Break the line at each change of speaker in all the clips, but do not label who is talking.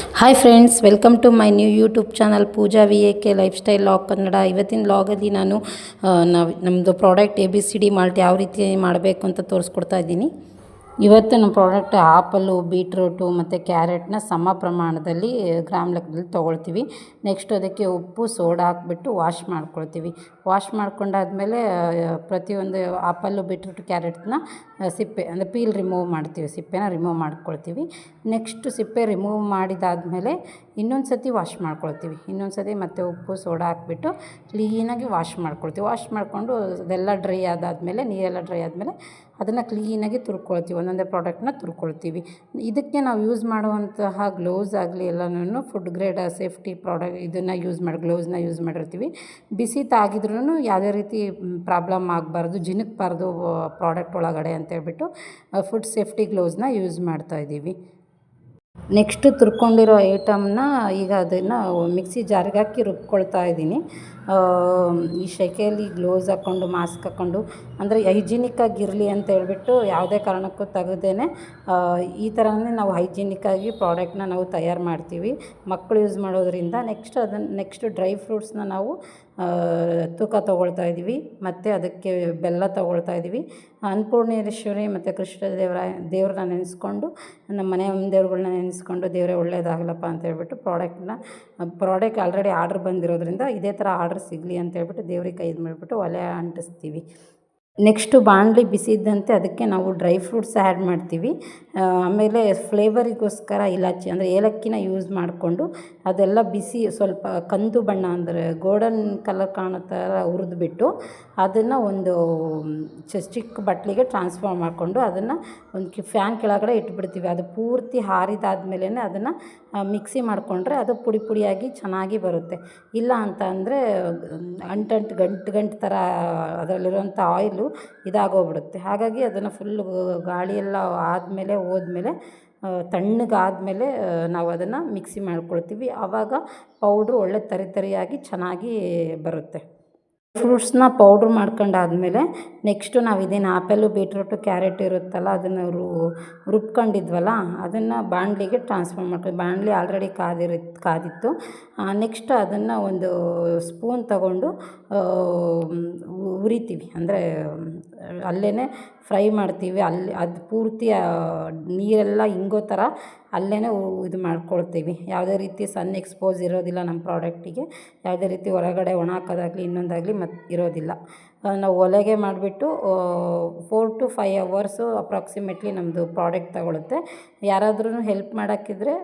Hi friends, welcome to my new YouTube channel Pooja VAK lifestyle vlog Kannada. ಇವತ್ತಿನ ಲಾಗಲ್ಲಿ ನಾನು ನಮ್ಮದು ಪ್ರಾಡಕ್ಟ್ ABCD ಮಾಲ್ಟ್ ಯಾವ ರೀತಿ ಮಾಡಬೇಕು ಅಂತ ತೋರಿಸ್ಕೊಡ್ತಾ ಇದ್ದೀನಿ. ಇವತ್ತು ನಮ್ಮ ಪ್ರಾಡಕ್ಟ್ ಆಪಲ್ಲು, ಬೀಟ್ರೂಟು ಮತ್ತು ಕ್ಯಾರೆಟ್ನ ಸಮ ಪ್ರಮಾಣದಲ್ಲಿ ಗ್ರಾಮ್ ಲೆಕ್ಕದಲ್ಲಿ ತೊಗೊಳ್ತೀವಿ. ನೆಕ್ಸ್ಟ್ ಅದಕ್ಕೆ ಉಪ್ಪು, ಸೋಡಾ ಹಾಕ್ಬಿಟ್ಟು ವಾಶ್ ಮಾಡ್ಕೊಳ್ತೀವಿ. ವಾಶ್ ಮಾಡ್ಕೊಂಡಾದ್ಮೇಲೆ ಪ್ರತಿಯೊಂದು ಆಪಲ್ಲು, ಬೀಟ್ರೂಟು, ಕ್ಯಾರೆಟ್ನ ಸಿಪ್ಪೆ ಅಂದರೆ ಪೀಲ್ ರಿಮೂವ್ ಮಾಡ್ತೀವಿ, ಸಿಪ್ಪೆನ ರಿಮೂವ್ ಮಾಡ್ಕೊಳ್ತೀವಿ. ನೆಕ್ಸ್ಟ್ ಸಿಪ್ಪೆ ರಿಮೂವ್ ಮಾಡಿದಾದಮೇಲೆ ಇನ್ನೊಂದು ಸತಿ ವಾಶ್ ಮಾಡ್ಕೊಳ್ತೀವಿ. ಇನ್ನೊಂದು ಸತಿ ಮತ್ತು ಉಪ್ಪು, ಸೋಡಾ ಹಾಕ್ಬಿಟ್ಟು ಕ್ಲೀನಾಗಿ ವಾಶ್ ಮಾಡ್ಕೊಳ್ತೀವಿ. ವಾಶ್ ಮಾಡಿಕೊಂಡು ಅದೆಲ್ಲ ಡ್ರೈ ಆದಾದಮೇಲೆ, ನೀರೆಲ್ಲ ಡ್ರೈ ಆದಮೇಲೆ ಅದನ್ನು ಕ್ಲೀನಾಗಿ ತುರ್ಕೊಳ್ತೀವಿ. ಒಂದೊಂದೇ ಪ್ರಾಡಕ್ಟ್ನ ತುರ್ಕೊಳ್ತೀವಿ. ಇದಕ್ಕೆ ನಾವು ಯೂಸ್ ಮಾಡುವಂತಹ ಗ್ಲೌಸ್ ಆಗಲಿ ಎಲ್ಲನೂ ಫುಡ್ ಗ್ರೇಡ್ ಸೇಫ್ಟಿ ಇದನ್ನು ಗ್ಲೌಸ್ನ ಯೂಸ್ ಮಾಡಿರ್ತೀವಿ. ಬಿಸಿ ತಾಗಿದ್ರೂ ಯಾವುದೇ ರೀತಿ ಪ್ರಾಬ್ಲಮ್ ಆಗಬಾರ್ದು, ಜಿನುಕಬಾರ್ದು ಪ್ರಾಡಕ್ಟ್ ಒಳಗಡೆ ಅಂತೇಳ್ಬಿಟ್ಟು ಫುಡ್ ಸೇಫ್ಟಿ ಗ್ಲೌಸ್ನ ಯೂಸ್ ಮಾಡ್ತಾಯಿದ್ದೀವಿ. ನೆಕ್ಸ್ಟು ತುರ್ಕೊಂಡಿರೋ ಐಟಮ್ನ ಈಗ ಅದನ್ನು ಮಿಕ್ಸಿ ಜಾರಿಗೆ ಹಾಕಿ ರುಬ್ಕೊಳ್ತಾ ಇದ್ದೀನಿ. ಈ ಸೆಕೆಯಲ್ಲಿ ಗ್ಲೌಸ್ ಹಾಕ್ಕೊಂಡು, ಮಾಸ್ಕ್ ಹಾಕ್ಕೊಂಡು, ಅಂದರೆ ಹೈಜಿನಿಕ್ಕಾಗಿರಲಿ ಅಂತ ಹೇಳ್ಬಿಟ್ಟು ಯಾವುದೇ ಕಾರಣಕ್ಕೂ ತೆಗೆದೇನೆ ಈ ಥರನೇ ನಾವು ಹೈಜಿನಿಕ್ಕಾಗಿ ಪ್ರಾಡಕ್ಟ್ನ ನಾವು ತಯಾರು ಮಾಡ್ತೀವಿ, ಮಕ್ಕಳು ಯೂಸ್ ಮಾಡೋದ್ರಿಂದ. ನೆಕ್ಸ್ಟ್ ಡ್ರೈ ಫ್ರೂಟ್ಸ್ನ ನಾವು ತೂಕ ತೊಗೊಳ್ತಾ ಇದ್ದೀವಿ, ಮತ್ತು ಅದಕ್ಕೆ ಬೆಲ್ಲ ತೊಗೊಳ್ತಾ ಇದ್ದೀವಿ. ಅನ್ನಪೂರ್ಣೇಶ್ವರಿ ಮತ್ತು ಕೃಷ್ಣ ದೇವ್ರನ್ನ ನೆನೆಸ್ಕೊಂಡು, ನಮ್ಮ ಮನೆ ದೇವ್ರುಗಳ್ನ ನೆನೆಸ್ಕೊಂಡು, ದೇವರೇ ಒಳ್ಳೇದಾಗಲಪ್ಪ ಅಂತ ಹೇಳ್ಬಿಟ್ಟು ಪ್ರಾಡಕ್ಟ್ ಆಲ್ರೆಡಿ ಆರ್ಡ್ರ್ ಬಂದಿರೋದ್ರಿಂದ ಇದೇ ಥರ ಆರ್ಡ್ರ್ ಸಿಗಲಿ ಅಂತ ಹೇಳ್ಬಿಟ್ಟು ದೇವ್ರಿಗೆ ಕೈ ಮಾಡಿಬಿಟ್ಟು ಒಲೆ ಅಂಟಿಸ್ತೀವಿ. ನೆಕ್ಸ್ಟು ಬಾಣಲಿ ಬಿಸಿ ಇದ್ದಂತೆ ಅದಕ್ಕೆ ನಾವು ಡ್ರೈ ಫ್ರೂಟ್ಸ್ ಆ್ಯಡ್ ಮಾಡ್ತೀವಿ. ಆಮೇಲೆ ಫ್ಲೇವರಿಗೋಸ್ಕರ ಇಲಾಚಿ ಅಂದರೆ ಏಲಕ್ಕಿನ ಯೂಸ್ ಮಾಡಿಕೊಂಡು ಅದೆಲ್ಲ ಬಿಸಿ ಸ್ವಲ್ಪ ಕಂದು ಬಣ್ಣ ಅಂದರೆ ಗೋಲ್ಡನ್ ಕಲರ್ ಕಾಣೋ ಥರ ಹುರಿದ್ಬಿಟ್ಟು ಅದನ್ನು ಒಂದು ಚಿಕ್ಕ ಬಟ್ಲಿಗೆ ಟ್ರಾನ್ಸ್ಫರ್ ಮಾಡಿಕೊಂಡು ಅದನ್ನು ಒಂದು ಫ್ಯಾನ್ ಕೆಳಗಡೆ ಇಟ್ಬಿಡ್ತೀವಿ. ಅದು ಪೂರ್ತಿ ಆರಿದಾದ್ಮೇಲೆ ಅದನ್ನು ಮಿಕ್ಸಿ ಮಾಡಿಕೊಂಡ್ರೆ ಅದು ಪುಡಿ ಪುಡಿಯಾಗಿ ಚೆನ್ನಾಗಿ ಬರುತ್ತೆ. ಇಲ್ಲ ಅಂತ ಅಂದರೆ ಗಂಟು ಥರ ಅದರಲ್ಲಿರುವಂಥ ಆಯಿಲು ಇದಾಗೋಗ್ಬಿಡುತ್ತೆ. ಹಾಗಾಗಿ ಅದನ್ನು ಫುಲ್ಲು ಗಾಳಿಯೆಲ್ಲ ಹೋದ್ಮೇಲೆ ತಣ್ಣಗಾದಮೇಲೆ ನಾವು ಅದನ್ನು ಮಿಕ್ಸಿ ಮಾಡ್ಕೊಳ್ತೀವಿ. ಆವಾಗ ಪೌಡ್ರು ಒಳ್ಳೆ ತರಿಯಾಗಿ ಚೆನ್ನಾಗಿ ಬರುತ್ತೆ. ಫ್ರೂಟ್ಸ್ನ ಪೌಡ್ರ್ ಮಾಡ್ಕೊಂಡಾದ್ಮೇಲೆ ನೆಕ್ಸ್ಟು ನಾವು ಇದೇನು ಆಪಲ್ಲು, ಬೀಟ್ರೂಟು, ಕ್ಯಾರೆಟ್ ಇರುತ್ತಲ್ಲ ಅದನ್ನು ರುಬ್ಕೊಂಡಿದ್ವಲ್ಲ ಅದನ್ನು ಬಾಣಲಿಗೆ ಟ್ರಾನ್ಸ್ಫರ್ ಮಾಡ್ತೀವಿ. ಬಾಣಲಿ ಆಲ್ರೆಡಿ ಕಾದಿತ್ತು. ನೆಕ್ಸ್ಟ್ ಅದನ್ನು ಒಂದು ಸ್ಪೂನ್ ತಗೊಂಡು ಹುರಿತೀವಿ, ಅಂದರೆ ಅಲ್ಲೇ ಫ್ರೈ ಮಾಡ್ತೀವಿ. ಅದು ಪೂರ್ತಿ ನೀರೆಲ್ಲ ಇಂಗೋ ಥರ ಅಲ್ಲೇ ಇದು ಮಾಡ್ಕೊಳ್ತೀವಿ. ಯಾವುದೇ ರೀತಿ ಸನ್ ಎಕ್ಸ್ಪೋಸ್ ಇರೋದಿಲ್ಲ ನಮ್ಮ ಪ್ರಾಡಕ್ಟಿಗೆ. ಯಾವುದೇ ರೀತಿ ಹೊರಗಡೆ ಒಣ ಹಾಕೋದಾಗಲಿ ಇನ್ನೊಂದಾಗಲಿ ಇರೋದಿಲ್ಲ. ನಾವು ಒಲೆಗೆ ಮಾಡಿಬಿಟ್ಟು 4 to 5 hours ಅಪ್ರಾಕ್ಸಿಮೇಟ್ಲಿ ನಮ್ಮದು ಪ್ರಾಡಕ್ಟ್ ತಗೊಳುತ್ತೆ. ಯಾರಾದ್ರೂ ಹೆಲ್ಪ್ ಮಾಡೋಕ್ಕಿದ್ರೆ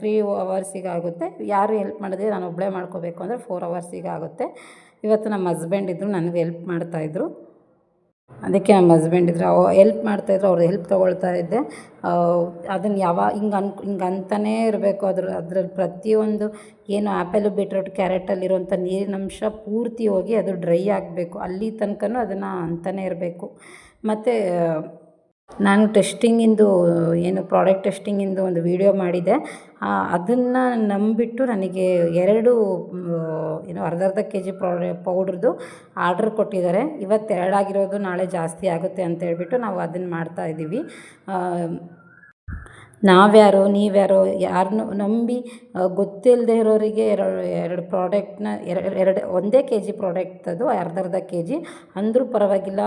3 hours ಆಗುತ್ತೆ. ಯಾರು ಹೆಲ್ಪ್ ಮಾಡಿದ್ರೆ ನಾನು ಒಬ್ಬಳೇ ಮಾಡ್ಕೋಬೇಕು ಅಂದರೆ 4 hours ಆಗುತ್ತೆ. ಇವತ್ತು ನಮ್ಮ ಹಸ್ಬೆಂಡ್ ಇದ್ದರು, ನನಗೆ ಹೆಲ್ಪ್ ಮಾಡ್ತಾಯಿದ್ರು. ಅದಕ್ಕೆ ನಮ್ಮ ಹಸ್ಬೆಂಡ್ ಇದ್ದರು, ಹೆಲ್ಪ್ ಮಾಡ್ತಾಯಿದ್ರು, ಅವ್ರ ಹೆಲ್ಪ್ ತೊಗೊಳ್ತಾ ಇದ್ದೆ. ಅದನ್ನು ಹಿಂಗೆ ಅಂತಲೇ ಇರಬೇಕು. ಅದ್ರಲ್ಲಿ ಪ್ರತಿಯೊಂದು ಏನು ಆ್ಯಪಲ್ಲು, ಬೀಟ್ರೂಟ್, ಕ್ಯಾರೆಟಲ್ಲಿರುವಂಥ ನೀರಿನಂಶ ಪೂರ್ತಿ ಹೋಗಿ ಅದು ಡ್ರೈ ಆಗಬೇಕು. ಅಲ್ಲಿ ತನಕನೂ ಅದನ್ನು ಅಂತಲೇ ಇರಬೇಕು. ಮತ್ತು ನಾನು ಟೆಸ್ಟಿಂಗಿಂದು ಪ್ರಾಡಕ್ಟ್ ಟೆಸ್ಟಿಂಗಿಂದು ಒಂದು ವಿಡಿಯೋ ಮಾಡಿದ್ದೆ. ಅದನ್ನು ನಂಬಿಬಿಟ್ಟು ನನಗೆ 2 ಅರ್ಧ kg ಪೌಡ್ರದ್ದು ಆರ್ಡ್ರ್ ಕೊಟ್ಟಿದ್ದಾರೆ. ಇವತ್ತು 2 ಆಗಿರೋದು ನಾಳೆ ಜಾಸ್ತಿ ಆಗುತ್ತೆ ಅಂತ ಹೇಳ್ಬಿಟ್ಟು ನಾವು ಅದನ್ನು ಮಾಡ್ತಾಯಿದ್ದೀವಿ. ನಾವ್ಯಾರೋ ನೀವ್ಯಾರೋ ಯಾರನ್ನೂ ನಂಬಿ ಗೊತ್ತಿಲ್ಲದೆ ಇರೋರಿಗೆ ಎರಡು ಪ್ರಾಡಕ್ಟ್ನ ಒಂದೇ kg ಪ್ರಾಡಕ್ಟ್ ಅದು ಅರ್ಧ kg ಅಂದರೂ ಪರವಾಗಿಲ್ಲ.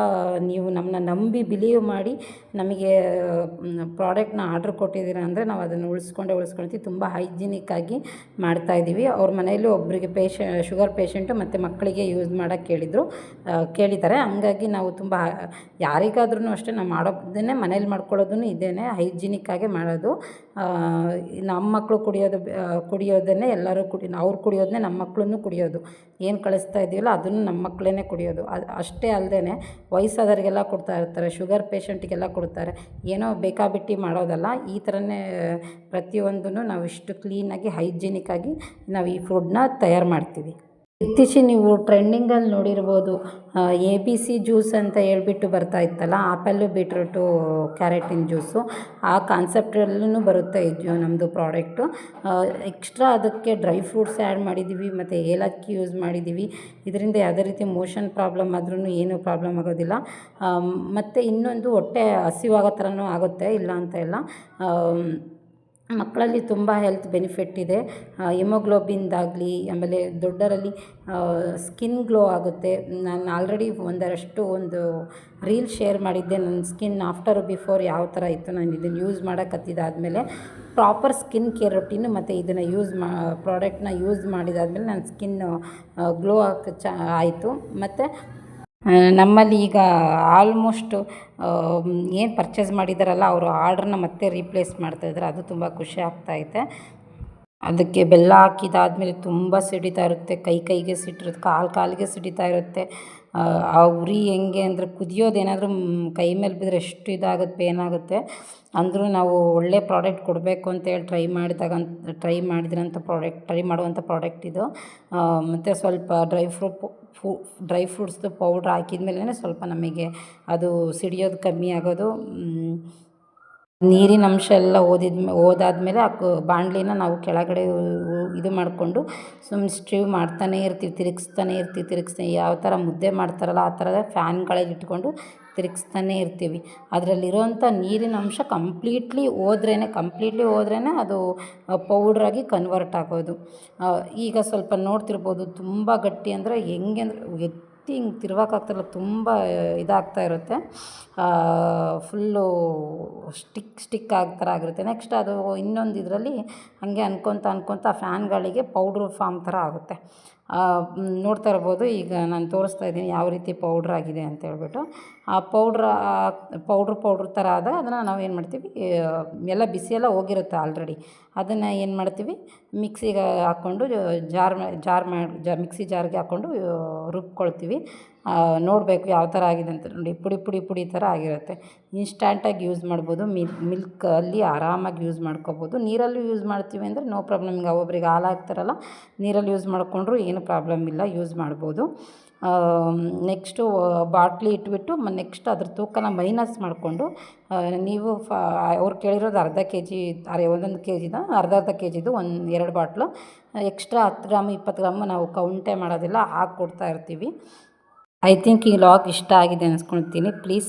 ನೀವು ನಮ್ಮನ್ನ ನಂಬಿ ಬಿಲೀವ್ ಮಾಡಿ ನಮಗೆ ಪ್ರಾಡಕ್ಟ್ನ ಆರ್ಡ್ರ್ ಕೊಟ್ಟಿದ್ದೀರ ಅಂದರೆ ನಾವು ಅದನ್ನು ಉಳಿಸ್ಕೊಳ್ತೀವಿ. ತುಂಬ ಹೈಜಿನಿಕ್ಕಾಗಿ ಮಾಡ್ತಾಯಿದ್ದೀವಿ. ಅವ್ರ ಮನೆಯಲ್ಲೂ ಒಬ್ಬರಿಗೆ ಶುಗರ್ ಪೇಷೆಂಟು ಮತ್ತು ಮಕ್ಕಳಿಗೆ ಯೂಸ್ ಮಾಡೋಕ್ಕೆ ಕೇಳಿದ್ದಾರೆ. ಹಂಗಾಗಿ ನಾವು ತುಂಬ ಯಾರಿಗಾದ್ರೂ ಅಷ್ಟೇ ನಾವು ಮಾಡೋದನ್ನೇ ಮನೇಲಿ ಮಾಡ್ಕೊಳ್ಳೋದನ್ನು ಇದೇನೆ ಹೈಜಿನಿಕ್ಕಾಗಿ ಮಾಡೋದು. ನಮ್ಮ ಮಕ್ಕಳು ಕುಡಿಯೋದನ್ನೇ ಎಲ್ಲರೂ ಅವ್ರು ಕುಡಿಯೋದನ್ನೇ ನಮ್ಮ ಮಕ್ಕಳನ್ನು ಕುಡಿಯೋದು. ಏನು ಕಳಿಸ್ತಾ ಇದ್ದೀವಲ್ಲ ಅದನ್ನು ನಮ್ಮ ಮಕ್ಕಳೇ ಕುಡಿಯೋದು. ಅಷ್ಟೇ ಅಲ್ಲದೆ ವಯಸ್ಸಾದವರಿಗೆಲ್ಲ ಕೊಡ್ತಾ ಇರ್ತಾರೆ, ಶುಗರ್ ಪೇಷೆಂಟಿಗೆಲ್ಲ ಕೊಡ್ತಾರೆ. ಏನೋ ಬೇಕಾಬಿಟ್ಟಿ ಮಾಡೋದಲ್ಲ. ಈ ಥರನೇ ಪ್ರತಿಯೊಂದನ್ನು ನಾವು ಇಷ್ಟು ಕ್ಲೀನಾಗಿ ಹೈಜಿನಿಕ್ಕಾಗಿ ನಾವು ಈ ಫುಡ್ನ ತಯಾರು ಮಾಡ್ತೀವಿ. ಇತ್ತೀಚೆಗೆ ನೀವು ಟ್ರೆಂಡಿಂಗಲ್ಲಿ ನೋಡಿರ್ಬೋದು, ABC ಜ್ಯೂಸ್ ಅಂತ ಹೇಳ್ಬಿಟ್ಟು ಬರ್ತಾ ಇತ್ತಲ್ಲ, ಆಪಲ್ಲು, ಬೀಟ್ರೂಟು, ಕ್ಯಾರೆಟಿನ ಜ್ಯೂಸು. ಆ ಕಾನ್ಸೆಪ್ಟಲ್ಲೂ ಬರುತ್ತೆ ನಮ್ಮದು ಪ್ರಾಡಕ್ಟು. ಎಕ್ಸ್ಟ್ರಾ ಅದಕ್ಕೆ ಡ್ರೈ ಫ್ರೂಟ್ಸ್ ಆ್ಯಡ್ ಮಾಡಿದ್ದೀವಿ ಮತ್ತು ಏಲಕ್ಕಿ ಯೂಸ್ ಮಾಡಿದ್ದೀವಿ. ಇದರಿಂದ ಯಾವುದೇ ರೀತಿ ಮೋಷನ್ ಪ್ರಾಬ್ಲಮ್ ಆದ್ರೂ ಏನೂ ಪ್ರಾಬ್ಲಮ್ ಆಗೋದಿಲ್ಲ. ಮತ್ತು ಇನ್ನೊಂದು ಹೊಟ್ಟೆ ಹಸಿವಾಗೋ ಥರನೂ ಆಗುತ್ತೆ, ಇಲ್ಲ ಅಂತ ಇಲ್ಲ. ಮಕ್ಕಳಲ್ಲಿ ತುಂಬ ಹೆಲ್ತ್ ಬೆನಿಫಿಟ್ ಇದೆ. ಹಿಮೋಗ್ಲೋಬಿನ್ದಾಗಲಿ, ಆಮೇಲೆ ದೊಡ್ಡರಲ್ಲಿ ಸ್ಕಿನ್ ಗ್ಲೋ ಆಗುತ್ತೆ. ನಾನು ಆಲ್ರೆಡಿ ಒಂದು ರೀಲ್ ಶೇರ್ ಮಾಡಿದ್ದೆ, ನನ್ನ ಸ್ಕಿನ್ ಆಫ್ಟರ್ ಬಿಫೋರ್ ಯಾವ ಥರ ಇತ್ತು. ನಾನು ಇದನ್ನು ಯೂಸ್ ಮಾಡೋಕತ್ತಿದ್ದಾದಮೇಲೆ ಪ್ರಾಪರ್ ಸ್ಕಿನ್ ಕೇರ್ ರೊಟೀನು ಮತ್ತು ಇದನ್ನು ಪ್ರಾಡಕ್ಟ್ನ ಯೂಸ್ ಮಾಡಿದಾದಮೇಲೆ ನನ್ನ ಸ್ಕಿನ್ನು ಗ್ಲೋ ಆಯಿತು. ಮತ್ತು ನಮ್ಮಲ್ಲಿ ಈಗ ಆಲ್ಮೋಸ್ಟು ಏನು ಪರ್ಚೇಸ್ ಮಾಡಿದಾರಲ್ಲ ಅವರು ಆರ್ಡ್ರನ್ನ ಮತ್ತೆ ರೀಪ್ಲೇಸ್ ಮಾಡ್ತಾಯಿದ್ದಾರೆ. ಅದು ತುಂಬ ಖುಷಿ ಆಗ್ತಾಯಿದೆ. ಅದಕ್ಕೆ ಬೆಲ್ಲ ಹಾಕಿದಾದ್ಮೇಲೆ ತುಂಬ ಸಿಡಿತಾ ಇರುತ್ತೆ, ಕೈಗೆ ಸಿಟ್ಟಿರುತ್ತೆ, ಕಾಲಿಗೆ ಸಿಡಿತಾ ಇರುತ್ತೆ. ಆ ಉರಿ ಹೆಂಗೆ ಅಂದರೆ ಕುದಿಯೋದೇನಾದರೂ ಕೈ ಮೇಲೆ ಬಿದ್ದರೆ ಎಷ್ಟು ಇದಾಗುತ್ತೆ, ಪೇನ್ ಆಗುತ್ತೆ. ಅಂದರೂ ನಾವು ಒಳ್ಳೆ ಪ್ರಾಡಕ್ಟ್ ಕೊಡಬೇಕು ಅಂತೇಳಿ ಟ್ರೈ ಮಾಡುವಂಥ ಪ್ರಾಡಕ್ಟ್ ಇದು. ಮತ್ತು ಸ್ವಲ್ಪ ಡ್ರೈ ಫ್ರೂಟ್ಸ್ದು ಪೌಡ್ರ್ ಹಾಕಿದ್ಮೇಲೆ ಸ್ವಲ್ಪ ನಮಗೆ ಅದು ಸಿಡಿಯೋದು ಕಮ್ಮಿ ಆಗೋದು. ನೀರಿನ ಅಂಶ ಎಲ್ಲ ಹೋದಾದ್ಮೇಲೆ ಬಾಣಲಿನ ನಾವು ಕೆಳಗಡೆ ಇದು ಮಾಡಿಕೊಂಡು ಸುಮ್ಮನೆ ಸ್ಟಿವ್ ಮಾಡ್ತಾನೇ ಇರ್ತೀವಿ, ತಿರುಗಿಸ್ತಾನೆ ಯಾವ ಥರ ಮುದ್ದೆ ಮಾಡ್ತಾರಲ್ಲ ಆ ಥರದ ಫ್ಯಾನ್ಗಳಲ್ಲಿ ಇಟ್ಕೊಂಡು ತಿರುಗಿಸ್ತಾನೇ ಇರ್ತೀವಿ. ಅದರಲ್ಲಿರೋವಂಥ ನೀರಿನ ಅಂಶ ಕಂಪ್ಲೀಟ್ಲಿ ಹೋದ್ರೇ ಅದು ಪೌಡ್ರಾಗಿ ಕನ್ವರ್ಟ್ ಆಗೋದು. ಈಗ ಸ್ವಲ್ಪ ನೋಡ್ತಿರ್ಬೋದು, ತುಂಬ ಗಟ್ಟಿ ಅಂದರೆ ಹೆಂಗೆ ಅಂದರೆ ಹಿಂಗೆ ತಿರ್ಗೋಕ್ಕಾಗ್ತಾಯಿಲ್ಲ, ತುಂಬ ಇದಾಗ್ತಾ ಇರುತ್ತೆ. ಫುಲ್ಲು ಸ್ಟಿಕ್ ಥರ ಆಗಿರುತ್ತೆ. ನೆಕ್ಸ್ಟ್ ಅದು ಇನ್ನೊಂದು ಇದರಲ್ಲಿ ಹಾಗೆ ಅನ್ಕೊತ ಫ್ಯಾನ್ಗಳಿಗೆ ಪೌಡ್ರ್ ಫಾರ್ಮ್ ಥರ ಆಗುತ್ತೆ. ನೋಡ್ತಾ ಇರ್ಬೋದು, ಈಗ ನಾನು ತೋರಿಸ್ತಾ ಇದ್ದೀನಿ ಯಾವ ರೀತಿ ಪೌಡ್ರ್ ಆಗಿದೆ ಅಂತ ಹೇಳ್ಬಿಟ್ಟು. ಆ ಪೌಡ್ರ್ ಥರ ಆದಾಗ ಅದನ್ನು ನಾವು ಏನು ಮಾಡ್ತೀವಿ, ಎಲ್ಲ ಬಿಸಿಯೆಲ್ಲ ಹೋಗಿರುತ್ತೆ ಆಲ್ರೆಡಿ. ಅದನ್ನು ಏನು ಮಾಡ್ತೀವಿ, ಮಿಕ್ಸಿಗೆ ಹಾಕ್ಕೊಂಡು ಮಿಕ್ಸಿ ಜಾರ್ಗೆ ಹಾಕ್ಕೊಂಡು ರುಬ್ಕೊಳ್ತೀವಿ. ನೋಡಬೇಕು ಯಾವ ಥರ ಆಗಿದೆ ಅಂತ ನೋಡಿ. ಪುಡಿ ಥರ ಆಗಿರುತ್ತೆ. ಇನ್ಸ್ಟ್ಯಾಂಟಾಗಿ ಯೂಸ್ ಮಾಡ್ಬೋದು. ಮಿಲ್ಕಲ್ಲಿ ಆರಾಮಾಗಿ ಯೂಸ್ ಮಾಡ್ಕೊಬೋದು. ನೀರಲ್ಲೂ ಯೂಸ್ ಮಾಡ್ತೀವಿ ಅಂದರೆ ನೋ ಪ್ರಾಬ್ಲಮ್. ಈಗ ಒಬ್ರಿಗೆ ಹಾಲು ಹಾಕ್ತಾರಲ್ಲ, ನೀರಲ್ಲಿ ಯೂಸ್ ಮಾಡಿಕೊಂಡ್ರು ಏನು ಪ್ರಾಬ್ಲಮ್ ಇಲ್ಲ, ಯೂಸ್ ಮಾಡ್ಬೋದು. ನೆಕ್ಸ್ಟು ಬಾಟ್ಲಿ ಇಟ್ಬಿಟ್ಟು ನೆಕ್ಸ್ಟ್ ಅದ್ರ ತೂಕನ ಮೈನಸ್ ಮಾಡಿಕೊಂಡು ನೀವು ಅವ್ರು ಕೇಳಿರೋದು ಅರ್ಧ ಕೆ ಜಿ, ಒಂದೊಂದು ಕೆ ಜಿದ ಅರ್ಧ ಕೆ ಜಿದು 2 ಬಾಟ್ಲು ಎಕ್ಸ್ಟ್ರಾ 10 ಗ್ರಾಮು 20 ಗ್ರಾಮು ನಾವು ಕೌಂಟೇ ಮಾಡೋದಿಲ್ಲ, ಹಾಕ್ಕೊಡ್ತಾ ಇರ್ತೀವಿ. ಐ ಥಿಂಕ್ ಈ ವ್ಲಾಗ್ ಇಷ್ಟ ಆಗಿದೆ ಅನ್ಸ್ಕೊಳ್ತೀನಿ. ಪ್ಲೀಸ್